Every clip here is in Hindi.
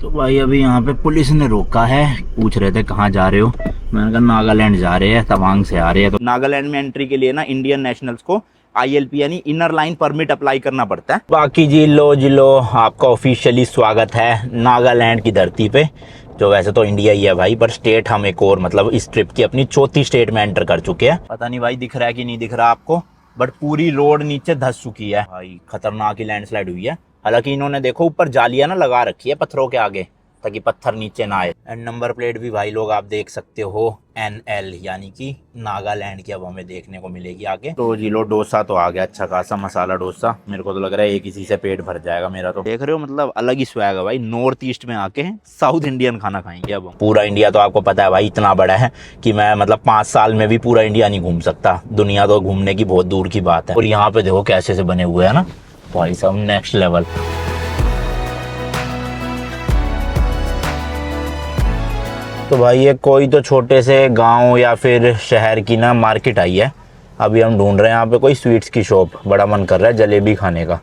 तो भाई अभी यहाँ पे पुलिस ने रोका है, पूछ रहे थे कहाँ जा रहे हो। मैंने कहा नागालैंड जा रहे हैं, तवांग से आ रहे हैं। तो नागालैंड में एंट्री के लिए ना इंडियन नेशनल्स को ILP यानी इनर लाइन परमिट अप्लाई करना पड़ता है। बाकी जी लो आपका ऑफिशियली स्वागत है नागालैंड की धरती पे, जो वैसे तो इंडिया ही है भाई, पर स्टेट हम एक और मतलब इस ट्रिप की अपनी चौथी स्टेट में एंटर कर चुके हैं। पता नहीं भाई दिख रहा है कि नहीं दिख रहा आपको, बट पूरी रोड नीचे धंस चुकी है भाई, खतरनाक ही लैंडस्लाइड हुई है। हालांकि इन्होंने देखो ऊपर जालियां ना लगा रखी है पत्थरों के आगे, ताकि पत्थर नीचे ना आए। एंड नंबर प्लेट भी भाई लोग आप देख सकते हो NL यानी कि नागालैंड की अब हमें देखने को मिलेगी आगे। तो जी लो डोसा तो आ गया, अच्छा खासा मसाला डोसा। मेरे को तो लग रहा है एक इसी से पेट भर जाएगा मेरा। तो देख रहे हो मतलब अलग ही स्वैग है भाई, नॉर्थ ईस्ट में आके साउथ इंडियन खाना खाएंगे अब। पूरा इंडिया तो आपको पता है भाई इतना बड़ा है कि मैं मतलब 5 साल में भी पूरा इंडिया नहीं घूम सकता। दुनिया तो घूमने की बहुत दूर की बात है। और यहाँ पे देखो कैसे से बने हुए है ना भाई साहब, नेक्स्ट लेवल। तो भाई ये कोई तो छोटे से गांव या फिर शहर की ना मार्केट आई है। अभी हम ढूंढ रहे हैं यहाँ पे कोई स्वीट्स की शॉप, बड़ा मन कर रहा है जलेबी खाने का।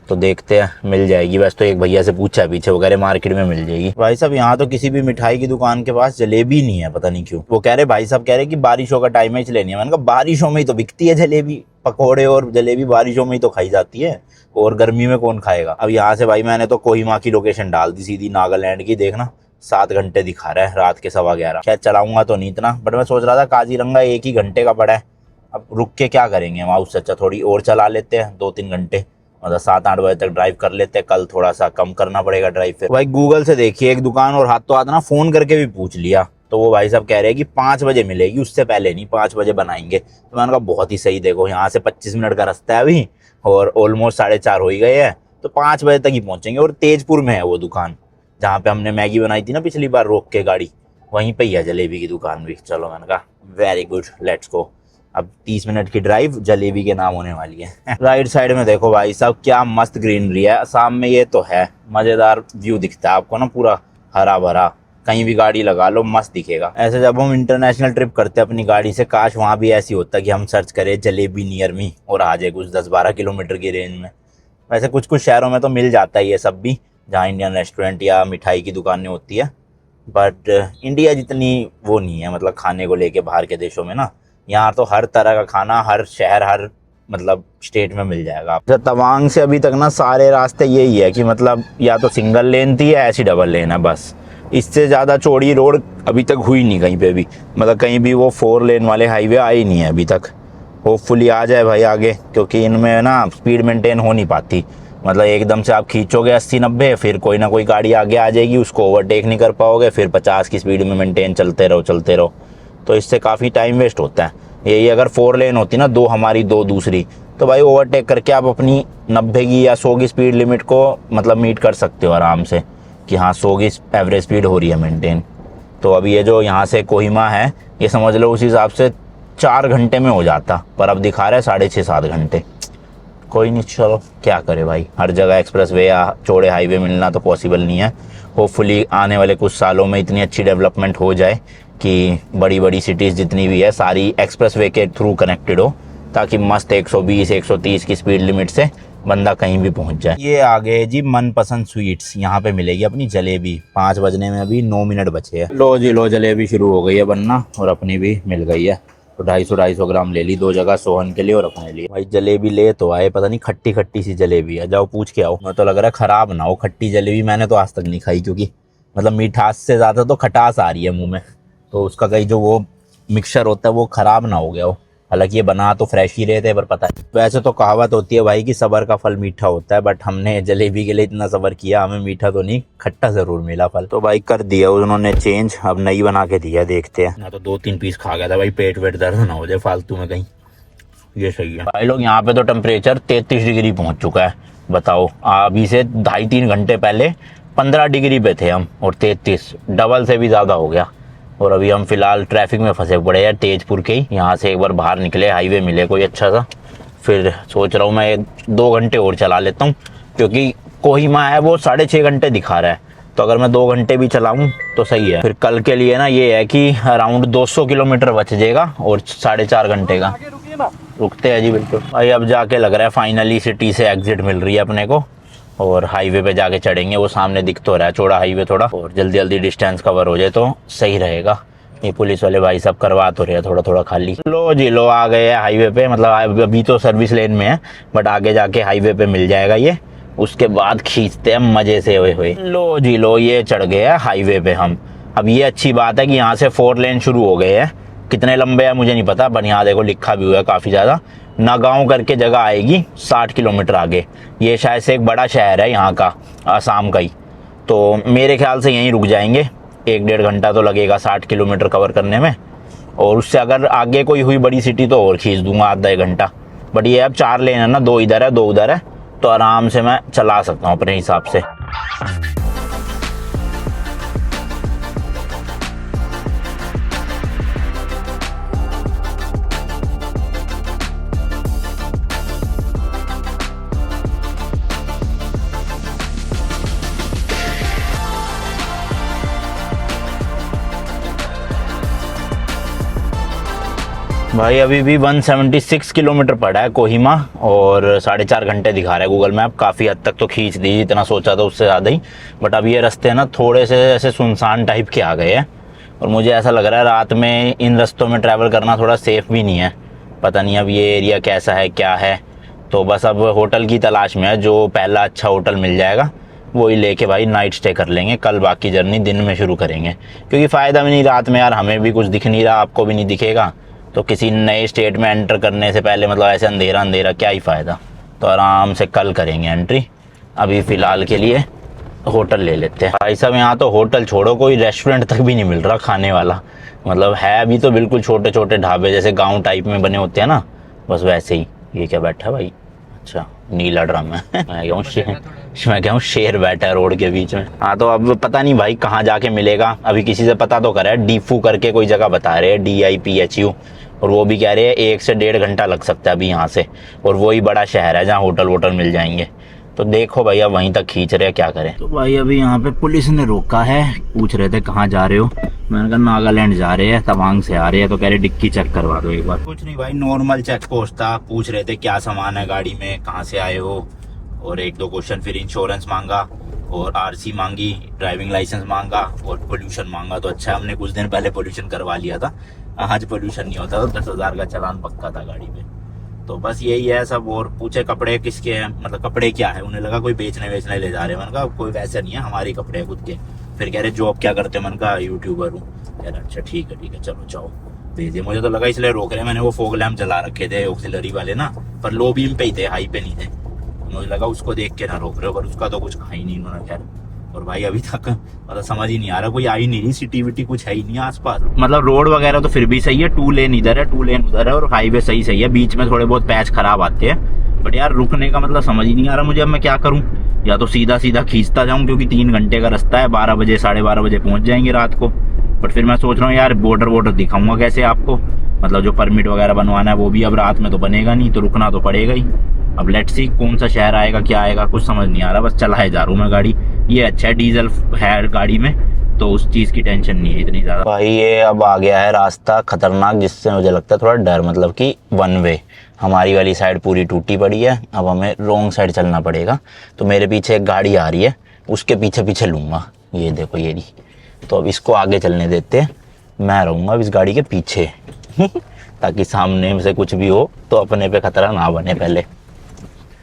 तो देखते हैं मिल जाएगी। वैसे तो एक भैया से पूछा पीछे, वो कह रहे मार्केट में मिल जाएगी। भाई साहब यहाँ तो किसी भी मिठाई की दुकान के पास जलेबी नहीं है, पता नहीं क्यों। वो कह रहे भाई साहब कह रहे कि बारिशों का टाइम है इसलिए नहीं है। मैंने कहा बारिशों में ही तो बिकती है जलेबी, पकौड़े और जलेबी बारिशों में ही तो खाई जाती है, और गर्मी में कौन खाएगा। अब यहाँ से भाई मैंने तो कोहिमा की लोकेशन डाल दी सीधी नागालैंड की, देखना 7 घंटे दिखा रहा है, रात के 11:15। शायद चलाऊंगा तो नहीं इतना, बट मैं सोच रहा था काजीरंगा 1 ही घंटे का पड़ा है। अब रुक के क्या करेंगे वहाँ, उससे अच्छा थोड़ी और चला लेते हैं 2-3 घंटे, मतलब 7-8 बजे तक ड्राइव कर लेते हैं। कल थोड़ा सा कम करना पड़ेगा ड्राइव। फिर भाई गूगल से देखिए एक दुकान, और हाथ तो हाथ ना फोन करके भी पूछ लिया, तो वो भाई साहब कह रहे हैं कि 5 बजे मिलेगी, उससे पहले नहीं, 5 बजे बनाएंगे। तो मैंने कहा बहुत ही सही, देखो यहाँ से 25 मिनट का रास्ता है अभी, और ऑलमोस्ट 4:30 हो ही गए हैं, तो 5 बजे तक ही पहुंचेंगे। और तेजपुर में है वो दुकान जहाँ पे हमने मैगी बनाई थी ना पिछली बार रोक के गाड़ी, वहीं पे ही है जलेबी की दुकान भी। चलो मैंने कहा वेरी गुड, लेट्स गो। अब 30 मिनट की ड्राइव जलेबी के नाम होने वाली है। राइट साइड में देखो भाई साहब क्या मस्त ग्रीनरी है, शाम में ये तो है मजेदार व्यू दिखता है आपको ना, पूरा हरा भरा। कहीं भी गाड़ी लगा लो मस्त दिखेगा। ऐसे जब हम इंटरनेशनल ट्रिप करते हैं अपनी गाड़ी से, काश वहाँ भी ऐसी होता कि हम सर्च करें जलेबी नियर मी और आ जाए कुछ 10-12 किलोमीटर की रेंज में। वैसे कुछ कुछ शहरों में तो मिल जाता है ये सब भी, जहाँ इंडियन रेस्टोरेंट या मिठाई की दुकानें होती है, बट इंडिया जितनी वो नहीं है मतलब खाने को लेके बाहर के देशों में ना। यहाँ तो हर तरह का खाना हर शहर हर मतलब स्टेट में मिल जाएगा। तो तवांग से अभी तक ना सारे रास्ते यही है कि मतलब या तो सिंगल लेन थी या ऐसी डबल लेन है बस, इससे ज़्यादा चौड़ी रोड अभी तक हुई नहीं कहीं पे भी, मतलब कहीं भी वो 4 लेन वाले हाईवे आए ही नहीं है अभी तक। होपफुली आ जाए भाई आगे, क्योंकि इनमें ना स्पीड मेंटेन हो नहीं पाती। मतलब एकदम से आप खींचोगे 80-90, फिर कोई ना कोई गाड़ी आगे आ जाएगी, उसको ओवरटेक नहीं कर पाओगे, फिर 50 की स्पीड में मेंटेन चलते रहो, तो इससे काफ़ी टाइम वेस्ट होता है। यही अगर 4 लेन होती ना, 2 हमारी 2 दूसरी, तो भाई ओवरटेक करके आप अपनी 90 की या 100 की स्पीड लिमिट को मतलब मीट कर सकते हो आराम से, कि हाँ 100 की एवरेज स्पीड हो रही है मेंटेन। तो अभी ये जो यहाँ से कोहिमा है, ये समझ लो उस हिसाब से 4 घंटे में हो जाता, पर अब दिखा रहा है 6.5-7 घंटे। कोई नहीं, चलो क्या करे भाई, हर जगह एक्सप्रेस वे या चौड़े हाईवे मिलना तो पॉसिबल नहीं है। होपफुली आने वाले कुछ सालों में इतनी अच्छी डेवलपमेंट हो जाए कि बड़ी बड़ी सिटीज़ जितनी भी है सारी एक्सप्रेस वे के थ्रू कनेक्टेड हो, ताकि मस्त 120-130 की स्पीड लिमिट से बंदा कहीं भी पहुंच जाए। ये आ गए जी मनपसंद स्वीट्स, यहाँ पे मिलेगी अपनी जलेबी। 5 बजने में अभी 9 मिनट बचे हैं। लो जी लो, जलेबी शुरू हो गई है बनना, और अपनी भी मिल गई है। तो 250-250 ग्राम ले ली, 2 जगह, सोहन के लिए और अपने लिए। भाई जलेबी ले तो आए, पता नहीं खट्टी खट्टी सी जलेबी है, जाओ पूछ के आओ। मैं तो लग रहा है खराब ना हो खट्टी जलेबी, मैंने तो आज तक नहीं खाई, क्योंकि मतलब मीठास से ज़्यादा तो खटास आ रही है मुँह में, तो उसका कहीं जो वो मिक्सचर होता है वो ख़राब ना हो गया हो। हालांकि ये बना तो फ्रेश ही रहते हैं, पर पता है वैसे तो कहावत होती है भाई कि सब्र का फल मीठा होता है, बट हमने जलेबी के लिए इतना सब्र किया, हमें मीठा तो नहीं खट्टा ज़रूर मिला फल। तो भाई कर दिया उन्होंने चेंज, अब नई बना के दिया, देखते हैं ना। तो 2-3 पीस खा गया था भाई, पेट वेट दर्द ना हो जाए फालतू में कहीं, ये सही है भाई। लोग यहाँ पे तो टेम्परेचर 33 डिग्री पहुँच चुका है, बताओ। अभी से 2.5-3 घंटे पहले 15 डिग्री पे थे हम, और 33 डबल से भी ज़्यादा हो गया। और अभी हम फिलहाल ट्रैफिक में फंसे पड़े हैं तेजपुर के ही। यहाँ से एक बार बाहर निकले, हाईवे मिले कोई अच्छा सा, फिर सोच रहा हूँ मैं 2 घंटे और चला लेता हूँ, क्योंकि कोहिमा है वो 6.5 घंटे दिखा रहा है, तो अगर मैं 2 घंटे भी चलाऊँ तो सही है। फिर कल के लिए ना ये है कि अराउंड 200 किलोमीटर बच जाएगा, और 4.5 घंटे का। रुकते हैं जी बिल्कुल भाई। अब जाके लग रहा है फाइनली सिटी से एग्जिट मिल रही है अपने को, और हाईवे पे जाके चढ़ेंगे। वो सामने दिख तो रहा है चौड़ा हाईवे थोड़ा, और जल्दी जल्दी डिस्टेंस कवर हो जाए तो सही रहेगा। ये पुलिस वाले भाई सब करवा तो रहे हैं थोड़ा थोड़ा खाली। लो जी लो, आ गए हैं हाईवे पे। मतलब अभी तो सर्विस लेन में है, बट आगे जाके हाईवे पे मिल जाएगा ये। उसके बाद खींचते हैं मजे से हुए हुए। लो जी लो, ये चढ़ गए हैं हाईवे पे हम। अब ये अच्छी बात है कि यहाँ से 4 लेन शुरू हो गए हैं। कितने लंबे हैं मुझे नहीं पता, पर यहाँ देखो लिखा भी हुआ है काफ़ी ज़्यादा। नागांव करके जगह आएगी 60 किलोमीटर आगे। ये शायद से एक बड़ा शहर है यहाँ का, आसाम का ही। तो मेरे ख्याल से यहीं रुक जाएंगे, 1-1.5 घंटा तो लगेगा 60 किलोमीटर कवर करने में। और उससे अगर आगे कोई हुई बड़ी सिटी तो और खींच दूंगा आधा 1 घंटा। बट ये अब 4 लेन है ना, 2 इधर है 2 उधर है, तो आराम से मैं चला सकता हूँ अपने हिसाब से। भाई अभी भी 176 किलोमीटर पड़ा है कोहिमा, और 4.5 घंटे दिखा रहा है गूगल मैप। काफ़ी हद तक तो खींच दी, जितना सोचा था उससे ज़्यादा ही। बट अब ये रास्ते ना थोड़े से ऐसे सुनसान टाइप के आ गए हैं, और मुझे ऐसा लग रहा है रात में इन रास्तों में ट्रैवल करना थोड़ा सेफ़ भी नहीं है। पता नहीं अब ये एरिया कैसा है क्या है। तो बस अब होटल की तलाश में है, जो पहला अच्छा होटल मिल जाएगा वही लेके भाई नाइट स्टे कर लेंगे। कल बाकी जर्नी दिन में शुरू करेंगे, क्योंकि फ़ायदा भी नहीं रात में यार, हमें भी कुछ दिख नहीं रहा, आपको भी नहीं दिखेगा। तो किसी नए स्टेट में एंटर करने से पहले मतलब ऐसे अंधेरा अंधेरा क्या ही फ़ायदा। तो आराम से कल करेंगे एंट्री। अभी फ़िलहाल के लिए होटल ले लेते हैं। भाई साहब यहाँ तो होटल छोड़ो, कोई रेस्टोरेंट तक भी नहीं मिल रहा खाने वाला। मतलब है अभी तो बिल्कुल छोटे छोटे ढाबे, जैसे गांव टाइप में बने होते हैं ना, बस वैसे ही। ये क्या बैठा है भाई? अच्छा, नीला ड्रम है। मैं क्या हूँ शेर बैठा है रोड के बीच में। हाँ, तो अब पता नहीं भाई कहाँ जाके मिलेगा। अभी किसी से पता तो करा है, डीफू करके कोई जगह बता रहे हैं, DIPHU। और वो भी कह रहे हैं 1 से 1.5 घंटा लग सकता है अभी यहाँ से। और वही बड़ा शहर है जहाँ होटल वोटल मिल जाएंगे। तो देखो भैया वहीं तक खींच रहे हैं, क्या करें। तो भाई अभी यहाँ पे पुलिस ने रोका है, पूछ रहे थे कहाँ जा रहे हो। मैंने कहा नागालैंड जा रहे हैं, तवांग से आ रहे हैं। तो कह रहे डिक्की चेक करवा दो एक बार। कुछ नहीं भाई, नॉर्मल चेक पोस्ट था। पूछ रहे थे क्या सामान है गाड़ी में, कहाँ से आए हो, और 1-2 क्वेश्चन। फिर इंश्योरेंस मांगा और RC मांगी, ड्राइविंग लाइसेंस मांगा और पोल्यूशन मांगा। तो अच्छा, हमने कुछ दिन पहले पोल्यूशन करवा लिया था, आज पोल्यूशन नहीं होता। तो 10,000 का चालान पक्का था गाड़ी पे। तो बस यही है सब। और पूछे कपड़े किसके हैं, मतलब कपड़े क्या है। उन्हें लगा कोई बेचने ले जा रहे हैं। मैंने कहा कोई वैसे नहीं है, हमारे कपड़े हैं खुद के। फिर कह रहे जॉब क्या करते हैं। मैंने कहा यूट्यूबर हूँ। कह रहे अच्छा ठीक है चलो जाओ भेजिए। मुझे तो लगा इसलिए रोक रहे। मैंने वो फॉग लैम्प जला रखे थे ऑक्सिलरी वाले ना, पर लो बीम पे ही थे, हाई पे नहीं थे। मुझे लगा उसको देख के ना रोक रहे हो, पर उसका तो कुछ कहा ही नहीं उन्होंने। खैर, और भाई अभी तक मतलब समझ ही नहीं आ रहा, कोई आ ही नहीं रही, सिटी विटी कुछ है ही नहीं आसपास। मतलब रोड वगैरह तो फिर भी सही है, 2 लेन इधर है 2 लेन उधर है, और हाईवे सही है। बीच में थोड़े बहुत पैच खराब आते हैं, बट यार रुकने का मतलब समझ ही नहीं आ रहा मुझे। अब मैं क्या करूँ, या तो सीधा सीधा खींचता जाऊँ, क्योंकि 3 घंटे का रास्ता है, 12 बजे 12:30 बजे पहुंच जाएंगे रात को। बट फिर मैं सोच रहा हूँ यार बॉर्डर दिखाऊंगा कैसे आपको, मतलब जो परमिट वगैरह बनवाना है वो भी अब रात में तो बनेगा नहीं, तो रुकना तो पड़ेगा ही। अब लेट्स सी कौन सा शहर आएगा क्या आएगा, कुछ समझ नहीं आ रहा। बस चलाए जा रहा हूँ मैं गाड़ी। ये अच्छा है डीजल है गाड़ी में, तो उस चीज़ की टेंशन नहीं है इतनी ज़्यादा। भाई ये अब आ गया है रास्ता खतरनाक, जिससे मुझे लगता है थोड़ा डर, मतलब कि 1 वे। हमारी वाली साइड पूरी टूटी पड़ी है, अब हमें रॉन्ग साइड चलना पड़ेगा। तो मेरे पीछे एक गाड़ी आ रही है, उसके पीछे पीछे लूँगा। ये देखो ये रही। तो अब इसको आगे चलने देते हैं, मैं रहूँगा अब इस गाड़ी के पीछे ताकि सामने से कुछ भी हो तो अपने पे खतरा ना बने। पहले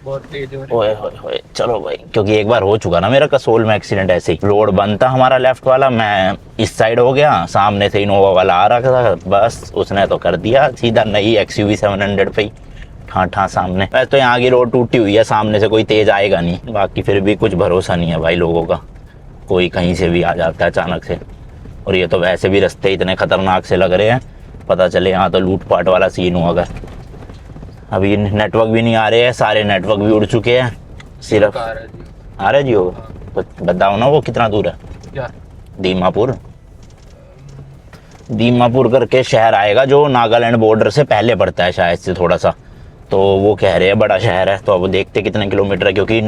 बहुत तेज हो रहा है। ओए चलो भाई, क्योंकि एक बार हो चुका ना मेरा कसोल में एक्सीडेंट ऐसे ही। रोड बंद था हमारा लेफ्ट वाला, मैं इस साइड हो गया, सामने से इनोवा वाला आ रहा था, बस उसने तो कर दिया सीधा नई XUV 700 पे ही ठां सामने। वैसे तो यहाँ की रोड टूटी हुई है, सामने से कोई तेज आएगा नहीं। बाकी फिर भी कुछ भरोसा नहीं है भाई लोगों का, कोई कहीं से भी आ जाता है अचानक से। और ये तो वैसे भी रास्ते इतने खतरनाक से लग रहे हैं, पता चले यहाँ तो लूटपाट वाला सीन हो। अगर अभी नेटवर्क भी नहीं आ रहे हैं, सारे नेटवर्क भी उड़ चुके हैं। सिर्फ आ रहे जी हो तो बताओ ना वो कितना दूर है। क्या? दीमापुर करके शहर आएगा जो नागालैंड बॉर्डर से पहले पड़ता है शायद से थोड़ा सा। तो वो कह रहे हैं बड़ा शहर है। तो अब देखते कितने किलोमीटर है, क्योंकि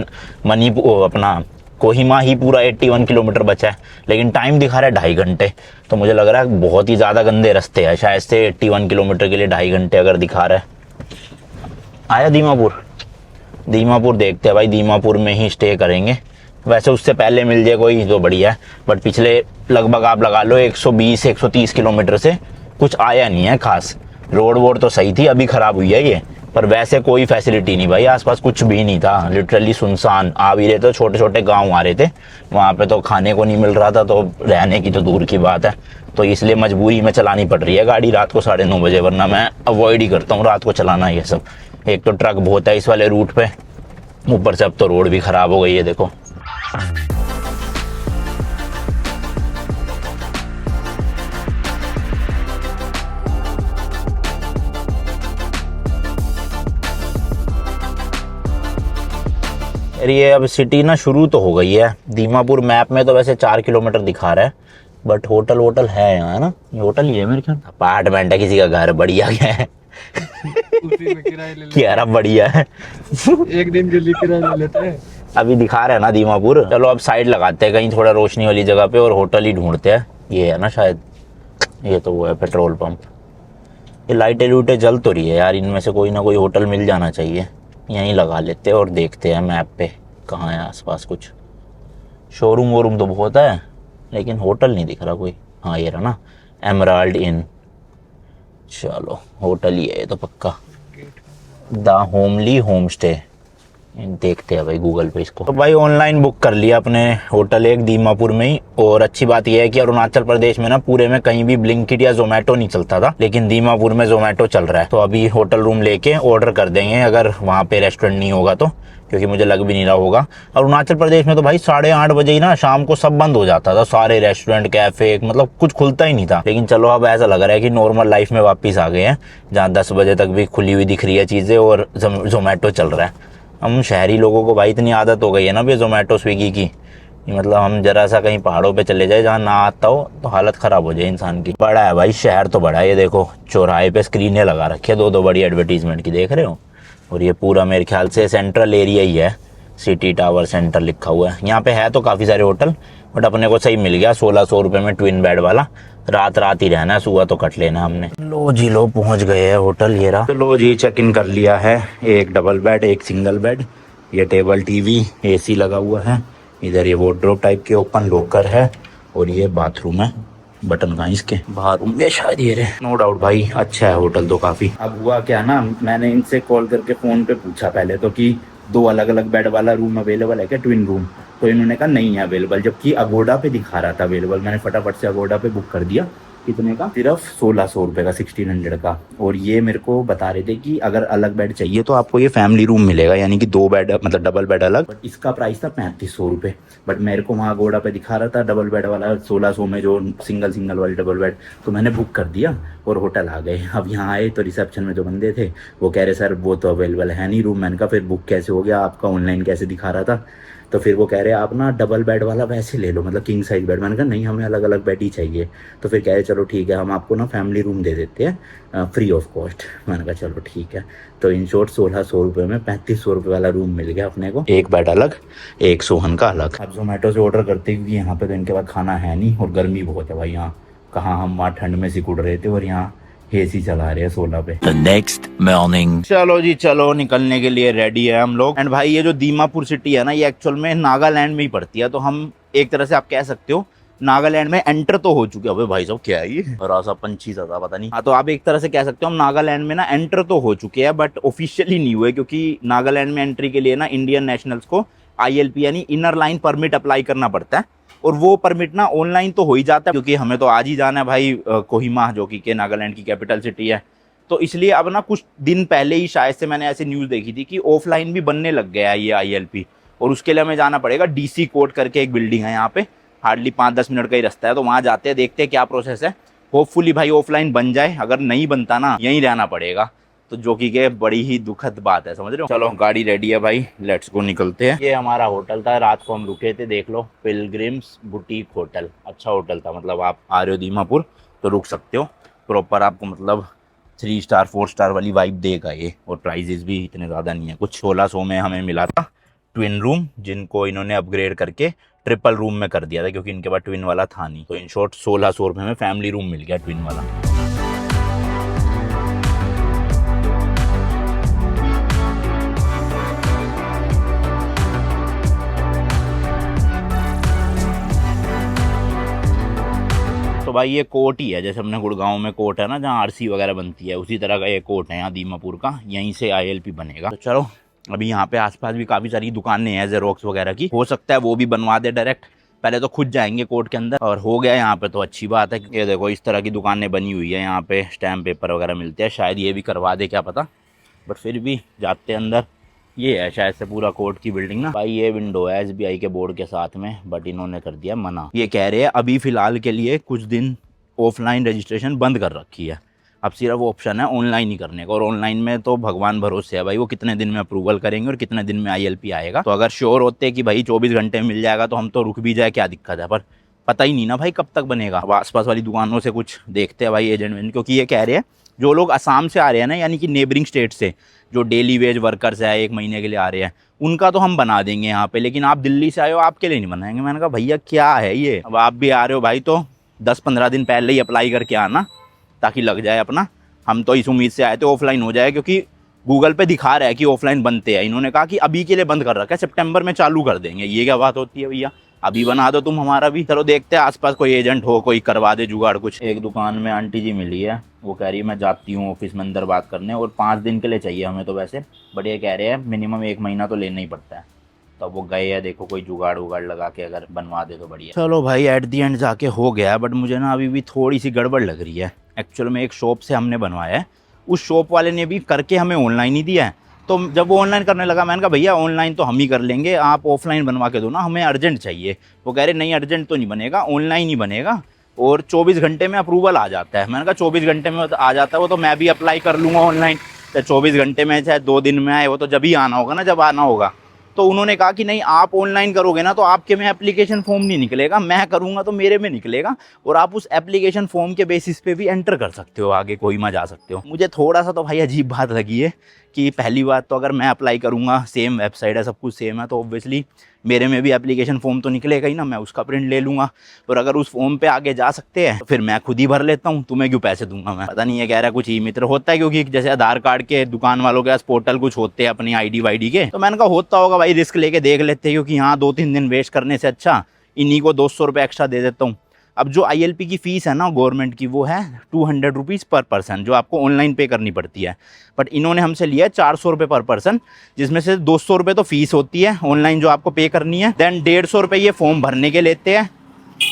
मणिपुर अपना कोहिमा ही पूरा 81 किलोमीटर बचा है, लेकिन टाइम दिखा रहा है 2.5 घंटे। तो मुझे लग रहा है बहुत ही ज़्यादा गंदे रास्ते हैं, शायद से 81 किलोमीटर के लिए 2.5 घंटे अगर दिखा रहा है। आया दीमापुर, दीमापुर देखते हैं भाई, दीमापुर में ही स्टे करेंगे। वैसे उससे पहले मिल जाए कोई तो बढ़िया है, बट पिछले लगभग आप लगा लो 120-130 किलोमीटर से कुछ आया नहीं है खास। रोड वोड तो सही थी, अभी खराब हुई है ये, पर वैसे कोई फैसिलिटी नहीं भाई, आसपास कुछ भी नहीं था, लिटरली सुनसान। आ भी रहे थे, छोटे छोटे गांव आ रहे थे, वहाँ पे तो खाने को नहीं मिल रहा था, तो रहने की तो दूर की बात है। तो इसलिए मजबूरी में चलानी पड़ रही है गाड़ी रात को 9:30 बजे, वरना मैं अवॉइड ही करता हूँ रात को चलाना ये सब। एक तो ट्रक बहुत है इस वाले रूट पे, ऊपर से अब तो रोड भी खराब हो गई है देखो। ये अब सिटी ना शुरू तो हो गई है। दीमापुर मैप में तो वैसे 4 किलोमीटर दिखा रहा है, बट होटल वोटल है यहाँ, है ना? ये होटल ही है मेरे ख्याल। अपार्टमेंट है, किसी का घर, बढ़िया क्या है। उसी में किराए ले क्या रहा बढ़िया है। एक दिन के लिए किराया ले लेते हैं। अभी दिखा रहे हैं ना दीमापुर। चलो अब साइड लगाते हैं कहीं थोड़ा रोशनी वाली जगह पे और होटल ही ढूंढते हैं। ये है ना शायद, ये तो वो है पेट्रोल पंप। ये लाइटें लूटें जल तो रही है यार, इनमें से कोई ना कोई होटल मिल जाना चाहिए। यहीं लगा लेते हैं और देखते हैं मैप पे कहाँ है आसपास कुछ। शोरूम वोरूम तो बहुत है, लेकिन होटल नहीं दिख रहा कोई। हाँ ये रहा ना, एमराल्ड इन। चलो होटल ही है ये तो पक्का, द होमली होम स्टे। देखते हैं भाई गूगल पे इसको। तो भाई ऑनलाइन बुक कर लिया अपने होटल एक दीमापुर में ही। और अच्छी बात यह है कि अरुणाचल प्रदेश में ना पूरे में कहीं भी ब्लिंकिट या जोमेटो नहीं चलता था, लेकिन दीमापुर में जोमेटो चल रहा है। तो अभी होटल रूम लेके ऑर्डर कर देंगे अगर वहाँ पे रेस्टोरेंट नहीं होगा तो, क्योंकि मुझे लग भी नहीं रहा होगा। अरुणाचल प्रदेश में तो भाई 8:30 बजे ही ना शाम को सब बंद हो जाता था, सारे रेस्टोरेंट कैफे, मतलब कुछ खुलता ही नहीं था। लेकिन चलो अब ऐसा लग रहा है कि नॉर्मल लाइफ में वापस आ गए हैं, जहाँ 10 बजे तक भी खुली हुई दिख रही है चीज़ें और जोमेटो चल रहा है। हम शहरी लोगों को भाई इतनी आदत हो गई है ना भी जोमेटो स्विगी की, मतलब हम जरा सा कहीं पहाड़ों पे चले जाए जहाँ ना आता हो तो हालत ख़राब हो जाए इंसान की। बड़ा है भाई शहर तो बड़ा है। ये देखो चौराहे पे स्क्रीनें लगा रखी है 2-2 बड़ी एडवर्टीजमेंट की, देख रहे हो? और ये पूरा मेरे ख्याल से सेंट्रल एरिया ही है, सिटी टावर सेंटर लिखा हुआ है। यहाँ पे है तो काफ़ी सारे होटल, बट अपने को सही मिल गया 1600 रुपये में ट्विन बेड वाला। रात ही रहना है, सुबह तो कट लेना हमने। लो जी लो पहुँच गए हैं होटल, ये रहा। तो लो जी चेक इन कर लिया है। एक डबल बेड, एक सिंगल बेड, ये टेबल टीवी, एसी लगा हुआ है, इधर ये वार्डरोब टाइप के ओपन लॉकर है, और ये बाथरूम है। बटन कहाँ इसके, बाहर होंगे शायद ये रहे। नो डाउट भाई अच्छा है होटल तो काफ़ी। अब हुआ क्या ना, मैंने इनसे कॉल करके फ़ोन पे पूछा पहले तो कि 2 अलग अलग बेड वाला रूम अवेलेबल है क्या, ट्विन रूम? तो इन्होंने कहा नहीं है अवेलेबल, जबकि अगोडा पे दिखा रहा था अवेलेबल। मैंने फटाफट से अगोडा पे बुक कर दिया। कितने का? सिर्फ 1600 रुपये का, 1600 का। और ये मेरे को बता रहे थे कि अगर अलग बेड चाहिए तो आपको ये फैमिली रूम मिलेगा, यानी कि 2 बेड, मतलब डबल बेड अलग। बट इसका प्राइस था 3500 रुपये। बट मेरे को वहाँ अगोडा पे दिखा रहा था डबल बेड वाला 1600 में, जो सिंगल वाली डबल बेड। तो मैंने बुक कर दिया और होटल आ गए। अब यहाँ आए तो रिसेप्शन में जो बंदे थे वो कह रहे सर वो तो अवेलेबल है नहीं रूम। मैंने कहा फिर बुक कैसे हो गया आपका, ऑनलाइन कैसे दिखा रहा था? तो फिर वो कह रहे आप ना डबल बेड वाला वैसे ले लो, मतलब किंग साइज बेड। मैंने कहा नहीं हमें अलग अलग बेड ही चाहिए। तो फिर कह रहे चलो ठीक है हम आपको ना फैमिली रूम दे देते हैं फ्री ऑफ कॉस्ट। मैंने कहा चलो ठीक है। तो इन शॉर्ट 1600 रुपये में 3500 रुपये वाला रूम मिल गया अपने को, एक बेड अलग, एक सोहन का अलग। अब जोमेटो से ऑर्डर करते क्योंकि यहाँ पे तो इनके पास खाना है नहीं और गर्मी बहुत है भाई यहाँ। कहाँ हम वहाँ ठंड में सिकुड़ रहे थे और यहाँ एसी चला रहे हैं 16 पे। The next morning. चलो जी चलो, निकलने के लिए रेडी है हम लोग। एंड भाई ये जो दीमापुर सिटी है ना, ये एक्चुअल में नागालैंड में ही पड़ती है। तो हम एक तरह से आप कह सकते हो नागालैंड में एंटर तो हो चुके हैं। अबे भाई साहब क्या है ये, बड़ा सा पंछी सा था पता नहीं। हाँ तो आप एक तरह से कह सकते हो हम नागालैंड में ना एंटर तो हो चुके हैं, बट ऑफिशियली नहीं हुए, क्योंकि नागालैंड में एंट्री के लिए ना इंडियन नेशनल्स को ILP यानी इनर लाइन परमिट अप्लाई करना पड़ता है। और वो परमिट ना ऑनलाइन तो हो ही जाता है, क्योंकि हमें तो आज ही जाना है भाई कोहिमा, जो कि नागालैंड की कैपिटल सिटी है। तो इसलिए अब ना कुछ दिन पहले ही शायद से मैंने ऐसी न्यूज़ देखी थी कि ऑफलाइन भी बनने लग गया है ये ILP। और उसके लिए हमें जाना पड़ेगा DC कोर्ट करके, एक बिल्डिंग है यहाँ पे, हार्डली 5-10 मिनट का ही रास्ता है। तो वहाँ जाते हैं, देखते हैं क्या प्रोसेस है। होपफुली भाई ऑफलाइन बन जाए, अगर नहीं बनता ना यहीं रहना पड़ेगा, तो जो कि के बड़ी ही दुखद बात है, समझ रहे हो। चलो गाड़ी रेडी है भाई, लेट्स गो, निकलते हैं। ये हमारा होटल था, रात को हम रुके थे, देख लो, पिलग्रिम्स बुटीक होटल। अच्छा होटल था, मतलब आप आ रहे हो दीमापुर तो रुक सकते हो। प्रॉपर आपको मतलब 3 स्टार 4 स्टार वाली वाइब देगा ये। और प्राइजेस भी इतने ज़्यादा नहीं है, कुछ 1600 में हमें मिला था ट्विन रूम, जिनको इन्होंने अपग्रेड करके ट्रिपल रूम में कर दिया था, क्योंकि इनके पास ट्विन वाला था नहीं। तो इन शॉर्ट 1600 रुपये में फैमिली रूम मिल गया ट्विन वाला। तो भाई ये कोर्ट ही है, जैसे अपने गुड़गांव में कोर्ट है ना जहाँ आरसी वगैरह बनती है, उसी तरह का ये कोर्ट है यहाँ दीमापुर का, यहीं से ILP बनेगा। तो चलो अभी यहाँ पे आसपास भी काफ़ी सारी दुकानें हैं जेरोक्स वगैरह की, हो सकता है वो भी बनवा दे डायरेक्ट। पहले तो खुद जाएंगे कोर्ट के अंदर, और हो गया यहाँ पे तो अच्छी बात है। ये देखो इस तरह की दुकानें बनी हुई है, यहाँ पे स्टैम्प पेपर वगैरह मिलते हैं, शायद ये भी करवा दे क्या पता, बट फिर भी जाते हैं अंदर। ये है शायद से पूरा कोर्ट की बिल्डिंग ना भाई। ये विंडो है SBI के बोर्ड के साथ में, बट इन्होंने कर दिया मना। ये कह रहे हैं अभी फ़िलहाल के लिए कुछ दिन ऑफलाइन रजिस्ट्रेशन बंद कर रखी है, अब सिर्फ ऑप्शन है ऑनलाइन ही करने का। और ऑनलाइन में तो भगवान भरोसे है भाई, वो कितने दिन में अप्रूवल करेंगे और कितने दिन में ILP आएगा। तो अगर श्योर होते कि भाई 24 घंटे में मिल जाएगा तो हम तो रुक भी जाए, क्या दिक्कत है, पर पता ही नहीं ना भाई कब तक बनेगा। अब आसपास वाली दुकानों से कुछ देखते हैं भाई एजेंट, क्योंकि ये कह रहे हैं जो लोग असम से आ रहे हैं ना, यानी कि नेबरिंग स्टेट से, जो डेली वेज वर्कर्स है 1 महीने के लिए आ रहे हैं, उनका तो हम बना देंगे यहाँ पे, लेकिन आप दिल्ली से आए हो आपके लिए नहीं बनाएंगे। मैंने कहा भैया क्या है ये, अब आप भी आ रहे हो भाई तो 10-15 दिन पहले ही अप्लाई करके आना ताकि लग जाए अपना। हम तो इस उम्मीद से आए थे ऑफलाइन हो जाए, क्योंकि गूगल पे दिखा रहा है कि ऑफलाइन बनते हैं, इन्होंने कहा कि अभी के लिए बंद कर रखा है, सितंबर में चालू कर देंगे। ये क्या बात होती है भैया, अभी बना दो तुम हमारा भी। चलो देखते हैं आसपास कोई एजेंट हो, कोई करवा दे जुगाड़ कुछ। एक दुकान में आंटी जी मिली है, वो कह रही है मैं जाती हूँ ऑफिस में अंदर बात करने, और 5 दिन के लिए चाहिए हमें तो वैसे, बट ये कह रहे हैं मिनिमम 1 महीना तो लेना ही पड़ता है। तो वो गए हैं, देखो कोई जुगाड़ उगाड़ लगा के अगर बनवा दे तो बढ़िया। चलो भाई एट दी एंड जाके हो गया, बट मुझे ना अभी भी थोड़ी सी गड़बड़ लग रही है। एक्चुअल में एक शॉप से हमने बनवाया है, उस शॉप वाले ने भी करके हमें ऑनलाइन ही दिया है। तो जब वो ऑनलाइन करने लगा मैंने कहा भैया ऑनलाइन तो हम ही कर लेंगे, आप ऑफलाइन बनवा के दो ना, हमें अर्जेंट चाहिए। वो कह रहे नहीं अर्जेंट तो नहीं बनेगा, ऑनलाइन ही बनेगा, और 24 घंटे में अप्रूवल आ जाता है। मैंने कहा 24 घंटे में आ जाता है वो तो मैं भी अप्लाई कर लूँगा ऑनलाइन, चाहे 24 घंटे में चाहे 2 दिन में आए, वो तो जब ही आना होगा ना, जब आना होगा। तो उन्होंने कहा कि नहीं आप ऑनलाइन करोगे ना तो आपके में एप्लीकेशन फॉर्म नहीं निकलेगा, मैं करूँगा तो मेरे में निकलेगा, और आप उस एप्लीकेशन फॉर्म के बेसिस पे भी एंटर कर सकते हो, आगे कोई में जा सकते हो। मुझे थोड़ा सा तो भाई अजीब बात लगी है कि पहली बात तो अगर मैं अप्लाई करूँगा, सेम वेबसाइट है, सब कुछ सेम है, तो ऑब्वियसली मेरे में भी एप्लीकेशन फॉर्म तो निकलेगा ही ना, मैं उसका प्रिंट ले लूँगा। और अगर उस फॉर्म पे आगे जा सकते हैं तो फिर मैं खुद ही भर लेता हूँ, तुम्हें क्यों पैसे दूंगा मैं। पता नहीं है कह रहा कुछ ई मित्र होता है, क्योंकि जैसे आधार कार्ड के दुकान वालों के पास पोर्टल कुछ होते हैं अपनी ID वाईडी के, तो मैंने कहा होता होगा भाई, रिस्क लेके देख लेते हैं, क्योंकि यहाँ 2-3 दिन वेस्ट करने से अच्छा इन्हीं को 200 रुपये एक्स्ट्रा दे देता हूँ। अब जो ILP की फ़ीस है ना गवर्नमेंट की, वो है 200 रुपीज़ पर पर्सन, जो आपको ऑनलाइन पे करनी पड़ती है, बट इन्होंने हमसे लिया है 400 रुपये पर पर्सन, जिसमें से 200 रुपये तो फ़ीस होती है ऑनलाइन जो आपको पे करनी है, देन 150 रुपये ये फॉर्म भरने के लेते हैं,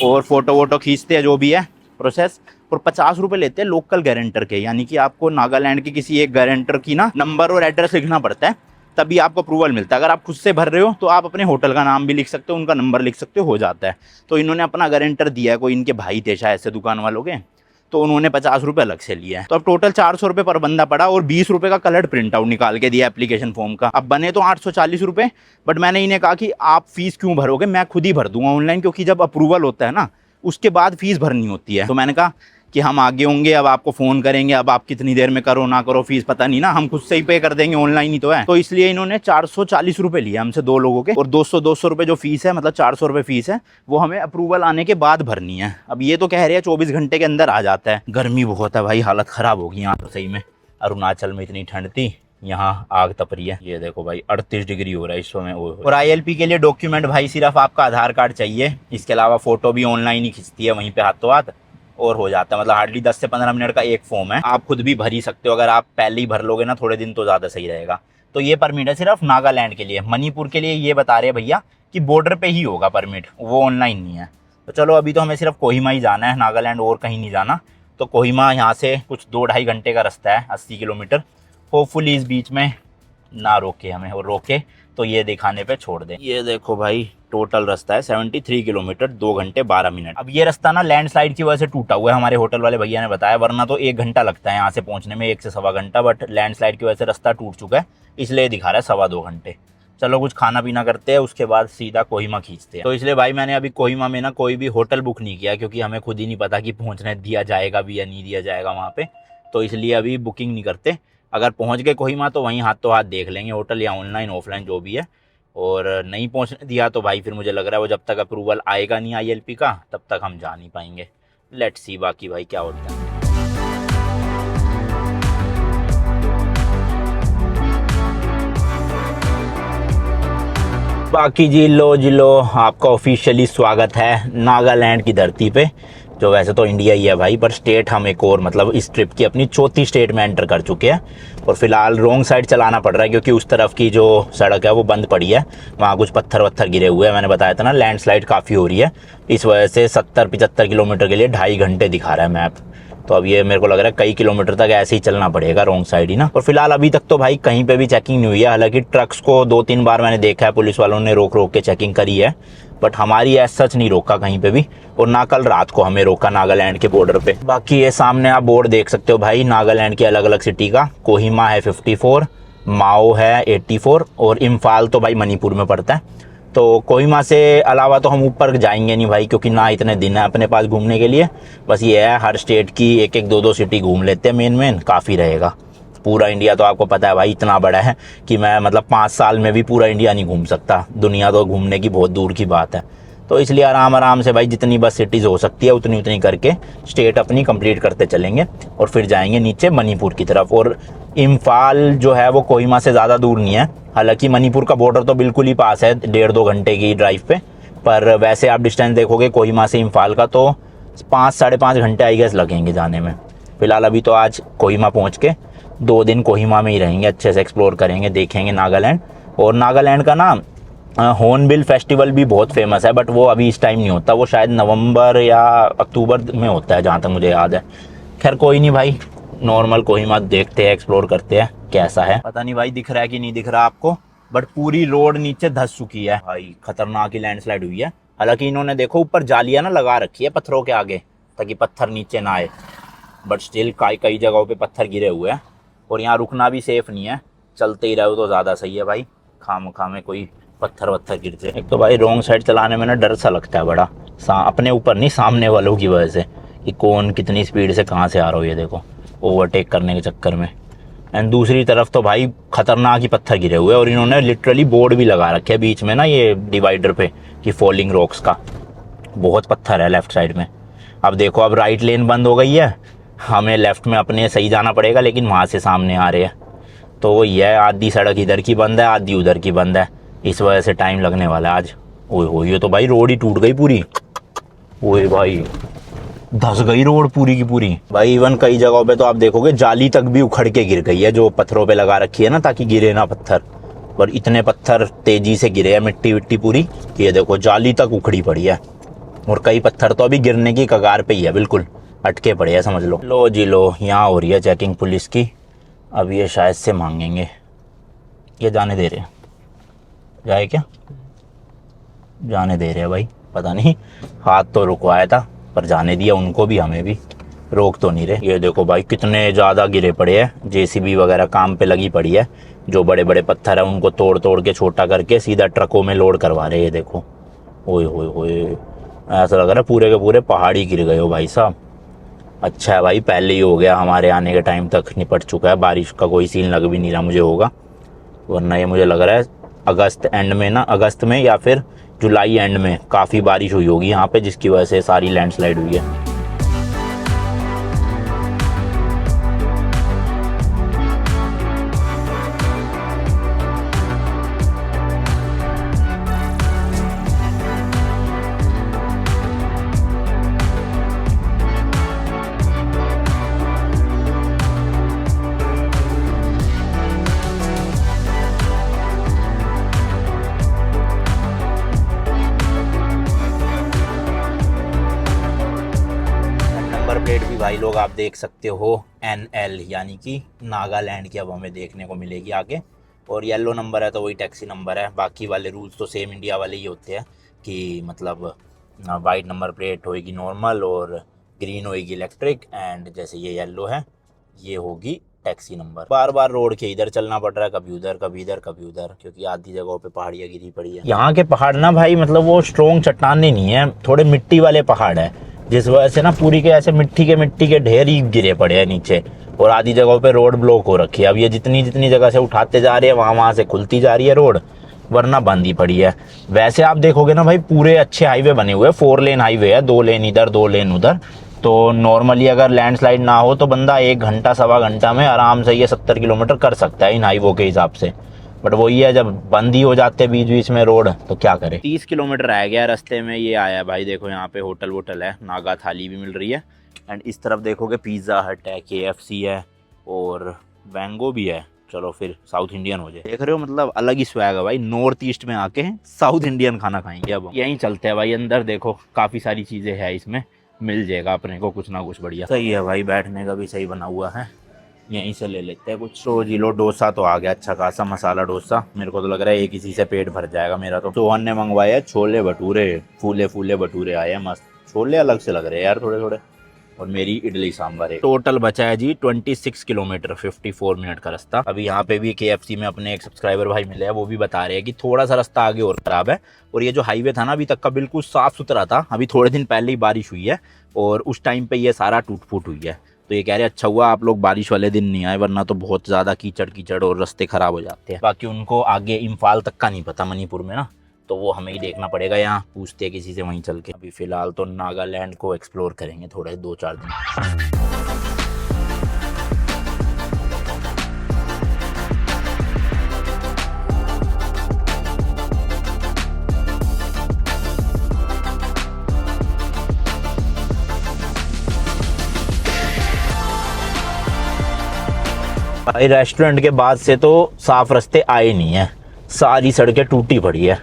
और फोटो वोटो खींचते हैं जो भी है प्रोसेस, और 50 रुपये लेते हैं लोकल गारंटर के, यानी कि आपको नागालैंड के किसी एक गारंटर की ना नंबर और एड्रेस लिखना पड़ता है, तभी आपको अप्रूवल मिलता है। अगर आप खुद से भर रहे हो तो आप अपने होटल का नाम भी लिख सकते हो, उनका नंबर लिख सकते हो जाता है। तो इन्होंने अपना गारंटर दिया है, कोई इनके भाई थे शायद से दुकान वालों के, तो उन्होंने 50 रुपये अलग से लिया है। तो अब टोटल 400 रुपये पर बंदा पड़ा, और 20 रुपये का कलर्ड प्रिंट आउट निकाल के दिया एप्लीकेशन फॉर्म का। अब बने तो 840 रुपये, बट मैंने इन्हें कहा कि आप फीस क्यों भरोगे, मैं खुद ही भर दूंगा ऑनलाइन, क्योंकि जब अप्रूवल होता है ना उसके बाद फीस भरनी होती है। तो मैंने कहा कि हम आगे होंगे, अब आपको फ़ोन करेंगे, अब आप कितनी देर में करो ना करो फीस पता नहीं ना, हम खुद से ही पे कर देंगे, ऑनलाइन ही तो है। तो इसलिए इन्होंने 440 रुपये लिया हमसे 2 लोगों के, और 200 रुपये जो फीस है, मतलब 400 रुपये फीस है, वो हमें अप्रूवल आने के बाद भरनी है। अब ये तो कह रहे हैं 24 घंटे के अंदर आ जाता है। गर्मी बहुत है भाई, हालत ख़राब होगी यहाँ तो सही में। अरुणाचल में इतनी ठंड थी, यहाँ आग तप रही है। ये देखो भाई 38 डिग्री हो रहा है इस समय। और ILP के लिए डॉक्यूमेंट भाई सिर्फ आपका आधार कार्ड चाहिए, इसके अलावा फ़ोटो भी ऑनलाइन ही खिंचती है वहीं पर हाथों हाथ, और हो जाता है। मतलब हार्डली 10 से 15 मिनट का एक फॉर्म है, आप खुद भी भर ही सकते हो, अगर आप पहले ही भर लोगे ना थोड़े दिन तो ज़्यादा सही रहेगा। तो ये परमिट है सिर्फ नागालैंड के लिए। मणिपुर के लिए ये बता रहे हैं भैया कि बॉर्डर पे ही होगा परमिट, वो ऑनलाइन नहीं है। तो चलो अभी तो हमें सिर्फ कोहिमा ही जाना है, नागालैंड और कहीं नहीं जाना। तो कोहिमा यहाँ से कुछ 2-2.5 घंटे का रास्ता है, 80 किलोमीटर। होपफुली इस बीच में ना रोके हमें, और रोके तो ये दिखाने पे छोड़ दें। ये देखो भाई टोटल रास्ता है 73 किलोमीटर, 2 घंटे 12 मिनट। अब ये रास्ता ना लैंडस्लाइड की वजह से टूटा हुआ है, हमारे होटल वाले भैया ने बताया, वरना तो 1 घंटा लगता है यहाँ से पहुँचने में, 1 से सवा घंटा, बट लैंडस्लाइड की वजह से रास्ता टूट चुका है, इसलिए दिखा रहा है 2.25 घंटे। चलो कुछ खाना पीना करते हैं, उसके बाद सीधा कोहिमा खींचते हैं। तो इसलिए भाई मैंने अभी कोहिमा में ना कोई भी होटल बुक नहीं किया, क्योंकि हमें खुद ही नहीं पता कि पहुँचने दिया जाएगा भी या नहीं दिया जाएगा वहाँ पे, तो इसलिए अभी बुकिंग नहीं करते। अगर पहुँच गए कोहिमा तो वहीं हाथों हाथ देख लेंगे होटल, या ऑनलाइन ऑफलाइन जो भी है। और नहीं पहुँचने दिया तो भाई फिर मुझे लग रहा है वो जब तक अप्रूवल आएगा नहीं ILP का तब तक हम जा नहीं पाएंगे। लेट्स सी बाकी भाई क्या होता है। बाकी जी लो आपका ऑफिशियली स्वागत है नागालैंड की धरती पे, जो वैसे तो इंडिया ही है भाई, पर स्टेट हम एक और मतलब इस ट्रिप की अपनी चौथी स्टेट में एंटर कर चुके हैं। और फिलहाल रॉन्ग साइड चलाना पड़ रहा है क्योंकि उस तरफ की जो सड़क है वो बंद पड़ी है, वहाँ कुछ पत्थर वत्थर गिरे हुए हैं। मैंने बताया था ना लैंडस्लाइड काफ़ी हो रही है, इस वजह से 70-75 किलोमीटर के लिए 2.5 घंटे दिखा रहा है मैप। तो अब ये मेरे को लग रहा है कई किलोमीटर तक ऐसे ही चलना पड़ेगा रॉन्ग साइड ही ना। और फिलहाल अभी तक तो भाई कहीं पे भी चेकिंग नहीं हुई है, हालांकि ट्रक्स को 2-3 बार मैंने देखा है पुलिस वालों ने रोक रोक के चेकिंग करी है, बट हमारी एज सच नहीं रोका कहीं पे भी। और ना कल रात को हमें रोका नागालैंड के बॉर्डर पे। बाकी ये सामने आप बोर्ड देख सकते हो भाई नागालैंड की अलग अलग सिटी का। कोहिमा है 54, माओ है 84 और इम्फाल तो भाई मणिपुर में पड़ता है। तो कोहिमा से अलावा तो हम ऊपर जाएंगे नहीं भाई, क्योंकि ना इतने दिन है अपने पास घूमने के लिए। बस ये है हर स्टेट की एक एक 2-2 सिटी घूम लेते हैं, मेन काफ़ी रहेगा। पूरा इंडिया तो आपको पता है भाई इतना बड़ा है कि मैं मतलब 5 साल में भी पूरा इंडिया नहीं घूम सकता। दुनिया तो घूमने की बहुत दूर की बात है। तो इसलिए आराम से भाई जितनी बस सिटीज़ हो सकती है उतनी करके स्टेट अपनी कंप्लीट करते चलेंगे और फिर जाएंगे नीचे मणिपुर की तरफ। और इम्फाल जो है वो कोहिमा से ज़्यादा दूर नहीं है, हालांकि मणिपुर का बॉर्डर तो बिल्कुल ही पास है 1.5-2 घंटे की ड्राइव पे। पर वैसे आप डिस्टेंस देखोगे कोहिमा से इम्फाल का तो 5-5.5 घंटे आई गेस लगेंगे जाने में। फिलहाल अभी तो आज कोहिमा पहुँच के 2 दिन कोहिमा में ही रहेंगे, अच्छे से एक्सप्लोर करेंगे, देखेंगे नागालैंड। और नागालैंड का ना हॉर्नबिल फेस्टिवल भी बहुत फेमस है, बट वो अभी इस टाइम नहीं होता, वो शायद नवंबर या अक्टूबर में होता है जहाँ तक मुझे याद है। खैर कोई नहीं भाई, नॉर्मल कोहिमा देखते हैं, एक्सप्लोर करते हैं कैसा है। पता नहीं भाई दिख रहा है कि नहीं दिख रहा आपको, बट पूरी रोड नीचे धंस चुकी है भाई, खतरनाक ही लैंडस्लाइड हुई है। हालांकि इन्होंने देखो ऊपर जालियाँ ना लगा रखी है पत्थरों के आगे ताकि पत्थर नीचे ना आए, बट स्टिल कई जगहों पे पत्थर गिरे हुए हैं। और यहाँ रुकना भी सेफ़ नहीं है, चलते ही रहो तो ज़्यादा सही है भाई, खाम में कोई पत्थर वत्थर गिरते। एक तो भाई रॉन्ग साइड चलाने में ना डर सा लगता है बड़ा, अपने ऊपर नहीं सामने वालों की वजह से, कि कौन कितनी स्पीड से कहाँ से आ रहा हो, ये देखो ओवरटेक करने के चक्कर में। एंड दूसरी तरफ तो भाई खतरनाक ही पत्थर गिरे हुए हैं, और इन्होंने लिटरली बोर्ड भी लगा रखे है बीच में ना ये डिवाइडर पे कि फॉलिंग रॉक्स का। बहुत पत्थर है लेफ्ट साइड में। अब देखो अब राइट लेन बंद हो गई है, हमें लेफ्ट में अपने सही जाना पड़ेगा, लेकिन वहाँ से सामने आ रहे हैं। तो वो ये आधी सड़क इधर की बंद है, आधी उधर की बंद है, इस वजह से टाइम लगने वाला है आज। ओए हो, ये तो भाई रोड ही टूट गई पूरी। ओए भाई धस गई रोड पूरी की पूरी भाई। इवन कई जगहों पे तो आप देखोगे जाली तक भी उखड़ के गिर गई है, जो पत्थरों पे लगा रखी है ना ताकि गिरे ना पत्थर। पर इतने पत्थर तेजी से गिरे हैं, मिट्टी विट्टी पूरी, कि ये देखो जाली तक उखड़ी पड़ी है। और कई पत्थर तो अभी गिरने की कगार पे ही है, बिल्कुल अटके पड़े हैं समझ लो। लो जी लो, यहाँ हो रही है चेकिंग पुलिस की। अब ये शायद से मांगेंगे, ये जाने दे रहे हैं, जाए क्या? जाने दे रहे हैं भाई, पता नहीं, हाथ तो रुकवाया था पर जाने दिया उनको भी हमें भी, रोक तो नहीं रहे। ये देखो भाई कितने ज़्यादा गिरे पड़े हैं, जेसीबी वगैरह काम पे लगी पड़ी है, जो बड़े बड़े पत्थर है उनको तोड़ के छोटा करके सीधा ट्रकों में लोड करवा रहे हैं। ये देखो, ओए होए होए, ऐसा लग रहा है पूरे के पूरे पहाड़ी गिर गए हो भाई साहब। अच्छा है भाई पहले ही हो गया, हमारे आने के टाइम तक निपट चुका है, बारिश का कोई सीन लग भी नहीं रहा मुझे होगा, वरना ये मुझे लग रहा है अगस्त एंड में ना, अगस्त में या फिर जुलाई एंड में काफ़ी बारिश हुई होगी यहाँ पे, जिसकी वजह से सारी लैंडस्लाइड हुई है। नंबर प्लेट भी भाई लोग आप देख सकते हो NL, यानी कि नागालैंड की अब हमें देखने को मिलेगी आगे। और येलो नंबर है तो वही टैक्सी नंबर है, बाकी वाले रूल्स तो सेम इंडिया वाले ही होते हैं कि मतलब वाइट नंबर प्लेट होएगी नॉर्मल और ग्रीन होएगी इलेक्ट्रिक, एंड जैसे ये येलो है ये होगी टैक्सी नंबर। बार बार रोड के इधर चलना पड़ रहा है, कभी उधर कभी इधर कभी उधर, क्योंकि आधी जगहों पे पहाड़ियाँ गिरी पड़ी है। यहाँ के पहाड़ ना भाई मतलब वो स्ट्रॉन्ग चट्टाने नहीं है, थोड़े मिट्टी वाले पहाड़ है, जिस वजह से ना पूरी के ऐसे मिट्टी के ढेर ही गिरे पड़े हैं नीचे, और आधी जगहों पे रोड ब्लॉक हो रखी है। अब ये जितनी जगह से उठाते जा रहे हैं वहाँ से खुलती जा रही है रोड, वरना बंद ही पड़ी है। वैसे आप देखोगे ना भाई पूरे अच्छे हाईवे बने हुए हैं, 4 लेन हाईवे है, 2 लेन इधर 2 लेन उधर। तो नॉर्मली अगर लैंडस्लाइड ना हो तो बंदा 1 घंटा 1.25 घंटा में आराम से ये 70 किलोमीटर कर सकता है इन हाईवों के हिसाब से। बट वही है, जब बंद ही हो जाते हैं बीच बीच में रोड तो क्या करें। 30 किलोमीटर रह गया रास्ते में, ये आया भाई देखो यहाँ पे होटल वोटल है, नागा थाली भी मिल रही है। एंड इस तरफ देखोगे पिज़्ज़ा हट है, KFC है और वैंगो भी है। चलो फिर साउथ इंडियन हो जाए। देख रहे हो मतलब अलग ही स्वैग है भाई, नॉर्थ ईस्ट में आके साउथ इंडियन खाना खाएंगे। अब यहीं चलते हैं भाई अंदर, देखो काफ़ी सारी चीज़ें हैं इसमें, मिल जाएगा अपने को कुछ ना कुछ बढ़िया। सही है भाई, बैठने का भी सही बना हुआ है, यहीं से ले लेते हैं कुछ। तो जी लो, डोसा तो आ गया अच्छा खासा, मसाला डोसा। मेरे को तो लग रहा है एक इसी से पेट भर जाएगा मेरा। तो सोहन ने मंगवाया है छोले भटूरे, फूले फूले भटूरे आए हैं मस्त। छोले अलग से लग रहे हैं यार थोड़े थोड़े, और मेरी इडली सांभर है। टोटल बचा है जी 26 किलोमीटर, 54 मिनट का रास्ता। अभी यहाँ पे भी KFC में अपने एक सब्सक्राइबर भाई मिले हैं, वो भी बता रहे हैं कि थोड़ा सा रास्ता आगे और खराब है। और ये जो हाईवे था ना अभी तक का बिल्कुल साफ सुथरा था, अभी थोड़े दिन पहले ही बारिश हुई है और उस टाइम पे ये सारा टूट फूट हुई है। तो ये कह रहे अच्छा हुआ आप लोग बारिश वाले दिन नहीं आए, वरना तो बहुत ज़्यादा कीचड़ कीचड़ और रास्ते ख़राब हो जाते हैं। बाकी उनको आगे इम्फाल तक का नहीं पता, मणिपुर में ना, तो वो हमें ही देखना पड़ेगा, यहाँ पूछते हैं किसी से वहीं चल के। अभी फ़िलहाल तो नागालैंड को एक्सप्लोर करेंगे थोड़े 2-4 दिन। भाई रेस्टोरेंट के बाद से तो साफ रास्ते आए नहीं है, सारी सड़कें टूटी पड़ी है।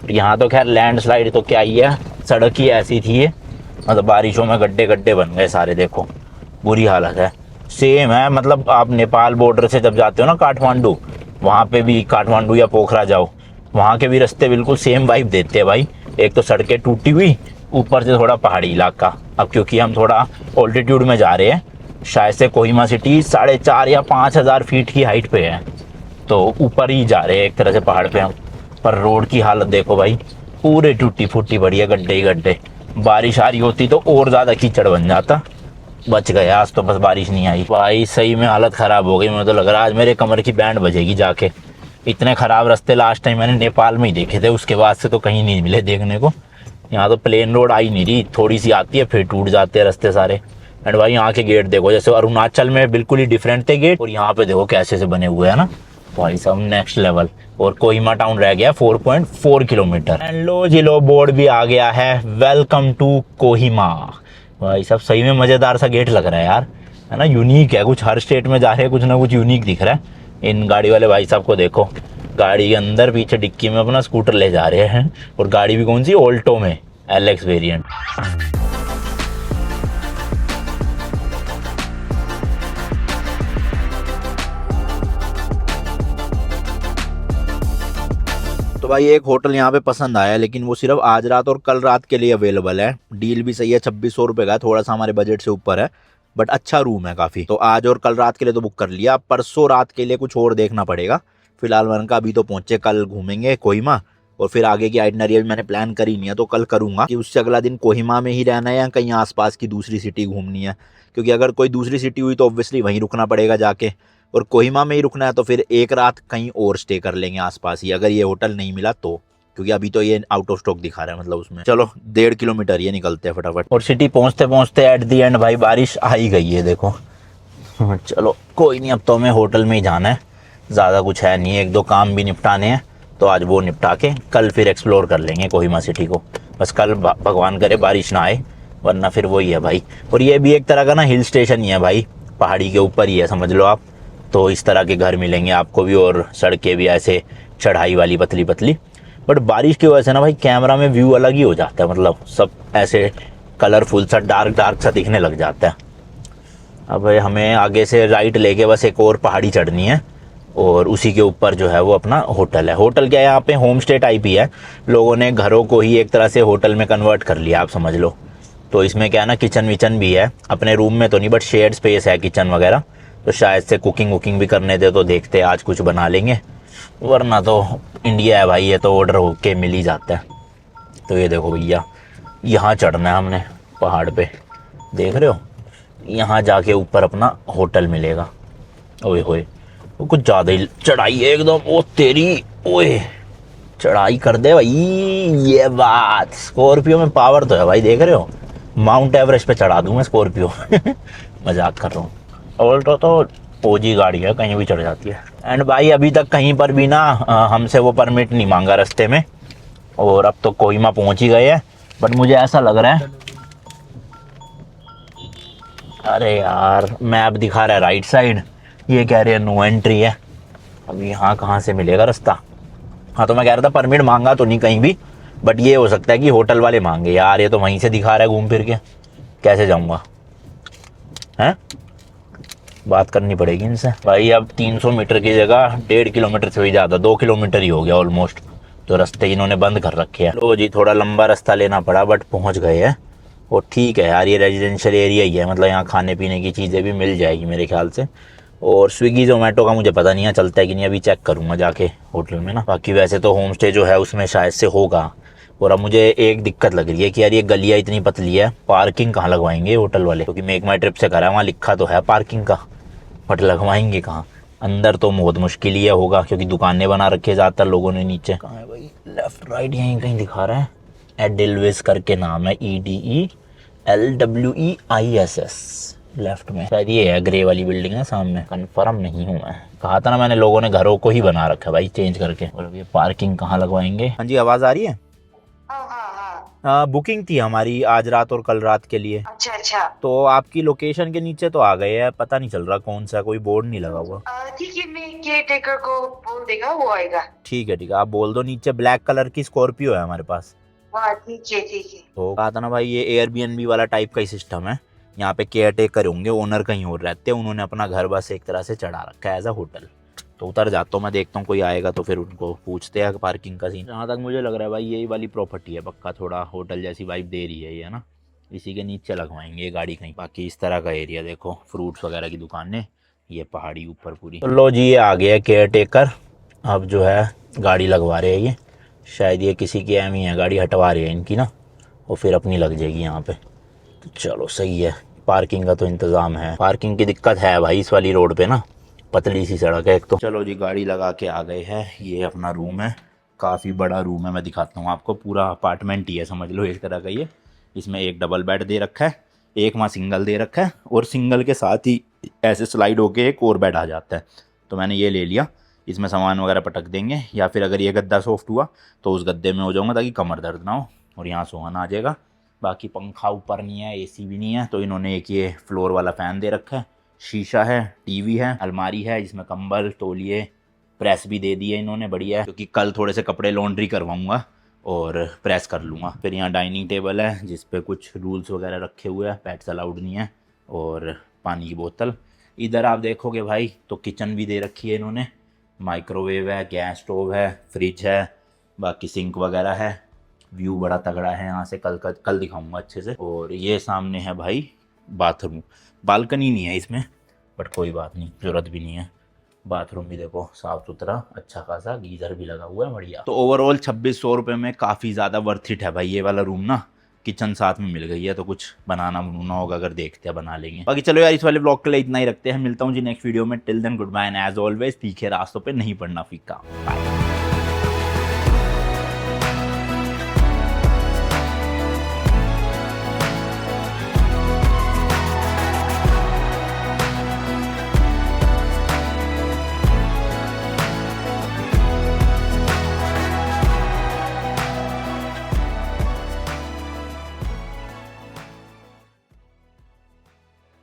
यहाँ तो खैर लैंडस्लाइड तो क्या ही है, सड़क ही ऐसी थी, मतलब बारिशों में गड्ढे गड्ढे बन गए सारे, देखो बुरी हालत है। सेम है, मतलब आप नेपाल बॉर्डर से जब जाते हो ना काठमांडू, वहाँ पे भी काठमांडू या पोखरा जाओ, वहाँ के भी रास्ते बिल्कुल सेम वाइब देते हैं भाई। एक तो सड़कें टूटी हुई, ऊपर से थोड़ा पहाड़ी इलाका। अब क्योंकि हम थोड़ा ऑल्टीट्यूड में जा रहे हैं, शायद से कोहिमा सिटी 4,500 या 5,000 फीट की हाइट पे है, तो ऊपर ही जा रहे हैं एक तरह से पहाड़ पे हम। पर रोड की हालत देखो भाई, पूरे टूटी फूटी पड़ी है, गड्ढे ही गड्ढे। बारिश आ रही होती तो और ज़्यादा कीचड़ बन जाता। बच गए आज तो, बस बारिश नहीं आई भाई। सही में हालत ख़राब हो गई, मुझे तो लग रहा है आज मेरे कमर की बैंड बजेगी जाके। इतने ख़राब रास्ते लास्ट टाइम मैंने नेपाल में ही देखे थे, उसके बाद से तो कहीं नहीं मिले देखने को। यहाँ तो प्लेन रोड आई नहीं रही, थोड़ी सी आती है फिर टूट जाते हैं रास्ते सारे। एंड भाई यहाँ के गेट देखो, जैसे अरुणाचल में बिल्कुल ही डिफरेंट थे गेट, और यहाँ पे देखो कैसे से बने हुए हैं ना भाई साहब, नेक्स्ट लेवल। और कोहिमा टाउन रह गया 4.4 किलोमीटर। एंड लो जी लो, बोर्ड भी आ गया है, वेलकम टू कोहिमा। भाई साहब सही में मज़ेदार सा गेट लग रहा है यार, है ना, यूनिक है कुछ। हर स्टेट में जा रहे हैं कुछ ना कुछ यूनिक दिख रहा है। इन गाड़ी वाले भाई साहब को देखो, गाड़ी के अंदर पीछे डिक्की में अपना स्कूटर ले जा रहे हैं, और गाड़ी भी कौन सी, ऑल्टो में LX वेरिएंट। तो भाई एक होटल यहाँ पे पसंद आया, लेकिन वो सिर्फ आज रात और कल रात के लिए अवेलेबल है। डील भी सही है, 2600 रुपये का, थोड़ा सा हमारे बजट से ऊपर है, बट अच्छा रूम है काफ़ी। तो आज और कल रात के लिए तो बुक कर लिया, परसों रात के लिए कुछ और देखना पड़ेगा। फिलहाल मैंने कहा अभी तो पहुँचे, कल घूमेंगे कोहिमा, और फिर आगे की आइटनरी अभी मैंने प्लान करी नहीं है, तो कल करूँगा कि उससे अगला दिन कोहिमा में ही रहना है या कहीं आसपास की दूसरी सिटी घूमनी है। क्योंकि अगर कोई दूसरी सिटी हुई तो ऑब्वियसली वहीं रुकना पड़ेगा जाके, और कोहिमा में ही रुकना है तो फिर एक रात कहीं और स्टे कर लेंगे आसपास ही, अगर ये होटल नहीं मिला तो। क्योंकि अभी तो ये आउट ऑफ स्टॉक दिखा रहा है, मतलब उसमें। चलो 1.5 किलोमीटर ये निकलते हैं फटाफट। और सिटी पहुँचते पहुँचते एट दी एंड भाई बारिश आ ही गई है, देखो। चलो कोई नहीं, अब तो हमें होटल में ही जाना है, ज़्यादा कुछ है नहीं, 1-2 काम भी निपटाने हैं, तो आज वो निपटा के कल फिर एक्सप्लोर कर लेंगे कोहिमा सिटी को। बस कल भगवान करे बारिश ना आए, वरना फिर वही है भाई। और ये भी एक तरह का ना हिल स्टेशन ही है भाई, पहाड़ी के ऊपर ही है समझ लो आप। तो इस तरह के घर मिलेंगे आपको भी, और सड़कें भी ऐसे चढ़ाई वाली पतली पतली। बट बारिश की वजह से ना भाई कैमरा में व्यू अलग ही हो जाता है, मतलब सब ऐसे कलरफुल सा डार्क डार्क सा दिखने लग जाता है। अब हमें आगे से राइट लेके बस एक और पहाड़ी चढ़नी है, और उसी के ऊपर जो है वो अपना होटल है। होटल क्या है, यहाँ पे होम स्टे टाइप ही है, लोगों ने घरों को ही एक तरह से होटल में कन्वर्ट कर लिया, आप समझ लो। तो इसमें क्या है ना, किचन विचन भी है, अपने रूम में तो नहीं बट शेयर्ड स्पेस है किचन वगैरह। तो शायद से कुकिंग वुकिंग भी करने दे, तो देखते हैं आज कुछ बना लेंगे, वरना तो इंडिया है भाई, ये तो ऑर्डर होके मिल ही जाता है। तो ये देखो भैया, यहाँ चढ़ना है हमने पहाड़ पे, देख रहे हो, यहाँ जाके ऊपर अपना होटल मिलेगा। ओए होए, वो कुछ ज़्यादा ही चढ़ाई है एकदम, ओ तेरी, ओए चढ़ाई कर दे भाई। ये बात, स्कॉर्पियो में पावर तो है भाई, देख रहे हो, माउंट एवरेस्ट पे चढ़ा दूँ मैं स्कॉर्पियो। मजाक कर रहा हूँ। ऑल्टो तो ओजी गाड़ी है, कहीं भी चढ़ जाती है। एंड भाई अभी तक कहीं पर भी ना हमसे वो परमिट नहीं मांगा रास्ते में, और अब तो कोहिमा पहुंच ही गए हैं। बट मुझे ऐसा लग रहा है, अरे यार मैप दिखा रहा है राइट साइड, ये कह रहे हैं नो एंट्री है। अब यहाँ कहाँ से मिलेगा रास्ता? हाँ तो मैं कह रहा था परमिट मांगा तो नहीं कहीं भी, बट ये हो सकता है कि होटल वाले मांगे। यार ये तो वहीं से दिखा रहा है घूम फिर के, कैसे जाऊँगा? हैं, बात करनी पड़ेगी इनसे। भाई अब 300 मीटर की जगह 1.5 किलोमीटर से भी ज़्यादा, 2 किलोमीटर ही हो गया ऑलमोस्ट, तो रास्ते इन्होंने बंद कर रखे हैं। लो जी, थोड़ा लंबा रास्ता लेना पड़ा बट पहुंच गए हैं। और ठीक है यार, ये रेजिडेंशियल एरिया ही है, मतलब यहाँ खाने पीने की चीज़ें भी मिल जाएगी मेरे ख्याल से। और स्विगी जोमेटो का मुझे पता नहीं है चलता है कि नहीं, अभी चेक करूँगा जाके होटल में ना। बाकी वैसे तो होम स्टे जो है उसमें शायद से होगा। और अब मुझे एक दिक्कत लग रही है कि यार ये गलियाँ इतनी पतली है, पार्किंग कहाँ लगवाएंगे होटल वाले? क्योंकि मेक माई ट्रिप से करा है, वहाँ लिखा तो है पार्किंग का, बट लगवाएंगे कहाँ? अंदर तो बहुत मुश्किल ही है होगा, क्योंकि दुकानें बना रखी है ज़्यादातर लोगों ने नीचे। कहाँ है भाई? लेफ्ट राइट यहीं कहीं दिखा रहा है, एडिलवेस करके नाम है, EDELWEISS। लेफ्ट में शायद ये है, ग्रे वाली बिल्डिंग है सामने, कंफर्म नहीं हूँ मैं। कहा था ना मैंने, लोगों ने घरों को ही बना रखा है भाई चेंज करके। और ये पार्किंग कहाँ लगवाएंगे? हाँ जी, आवाज़ आ रही है? बुकिंग थी हमारी आज रात और कल रात के लिए। अच्छा अच्छा, तो आपकी लोकेशन के नीचे तो आ गए हैं, पता नहीं चल रहा कौन सा, कोई बोर्ड नहीं लगा हुआ। ठीक है, मैं केयर टेकर को बोल देगा, वो आएगा। ठीक है आप बोल दो। नीचे ब्लैक कलर की स्कॉर्पियो है हमारे पास। हाँ ठीक है ठीक है। तो कहा था ना भाई, ये एयरबीएनबी वाला टाइप का ही सिस्टम है। यहाँ पे केयर टेकर होंगे, ओनर कहीं और रहते हैं, उन्होंने अपना घर बस एक तरह से चढ़ा रखा है एज अ होटल। तो उतर जाता हूँ मैं, देखता हूँ कोई आएगा तो फिर उनको पूछते हैं पार्किंग का सीन। जहाँ तक मुझे लग रहा है भाई यही वाली प्रॉपर्टी है पक्का, थोड़ा होटल जैसी वाइब दे रही है ये ना, इसी के नीचे लगवाएंगे ये गाड़ी कहीं। बाकी इस तरह का एरिया देखो, फ्रूट्स वगैरह की दुकानें, ये पहाड़ी ऊपर पूरी। तो लो जी, ये आ गया केयर टेकर, अब जो है गाड़ी लगवा रहे हैं ये। शायद ये किसी की अहम ही है, गाड़ी हटवा रहे हैं इनकी ना, और फिर अपनी लग जाएगी यहाँ पे। तो चलो सही है, पार्किंग का तो इंतज़ाम है। पार्किंग की दिक्कत है भाई इस वाली रोड पे ना, पतली सी सड़क है एक तो। चलो जी, गाड़ी लगा के आ गए हैं। ये अपना रूम है, काफ़ी बड़ा रूम है, मैं दिखाता हूँ आपको। पूरा अपार्टमेंट ही है समझ लो एक तरह का ये। इसमें एक डबल बेड दे रखा है, एक वहाँ सिंगल दे रखा है, और सिंगल के साथ ही ऐसे स्लाइड होके एक और बेड आ जाता है। तो मैंने ये ले लिया, इसमें सामान वगैरह पटक देंगे, या फिर अगर ये गद्दा सॉफ्ट हुआ तो उस गद्दे में हो जाऊँगा ताकि कमर दर्द ना हो, और यहाँ सोना आ जाएगा। बाकी पंखा ऊपर नहीं है, एसी भी नहीं है, तो इन्होंने एक ये फ्लोर वाला फ़ैन दे रखा है, शीशा है, टीवी है, अलमारी है जिसमें कंबल तौलिए, प्रेस भी दे दी है इन्होंने, बढ़िया है। क्योंकि कल थोड़े से कपड़े लॉन्ड्री करवाऊंगा और प्रेस कर लूँगा। फिर यहाँ डाइनिंग टेबल है जिस पे कुछ रूल्स वगैरह रखे हुए हैं, पेट्स अलाउड नहीं है, और पानी की बोतल। इधर आप देखोगे भाई तो किचन भी दे रखी है इन्होंने, माइक्रोवेव है, गैस स्टोव है, फ्रिज है, बाकी सिंक वगैरह है। व्यू बड़ा तगड़ा है यहाँ से, कल दिखाऊंगा अच्छे से। और ये सामने है भाई बाथरूम, बालकनी नहीं है इसमें, बट कोई बात नहीं, ज़रूरत भी नहीं है। बाथरूम भी देखो साफ़ सुथरा, अच्छा खासा, गीज़र भी लगा हुआ है, बढ़िया। तो ओवरऑल 2600 रुपये में काफ़ी ज़्यादा वर्थ इट है भाई ये वाला रूम ना। किचन साथ में मिल गई है, तो कुछ बनाना बनूना होगा अगर देखते हैं बना लेंगे। बाकी चलो यार, इस वाले ब्लॉग के लिए इतना ही रखते हैं, मिलता हूँ जी नेक्स्ट वीडियो में। Till then good bye, and as always तीखे रास्तों पे नहीं पड़ना फीका। बाय।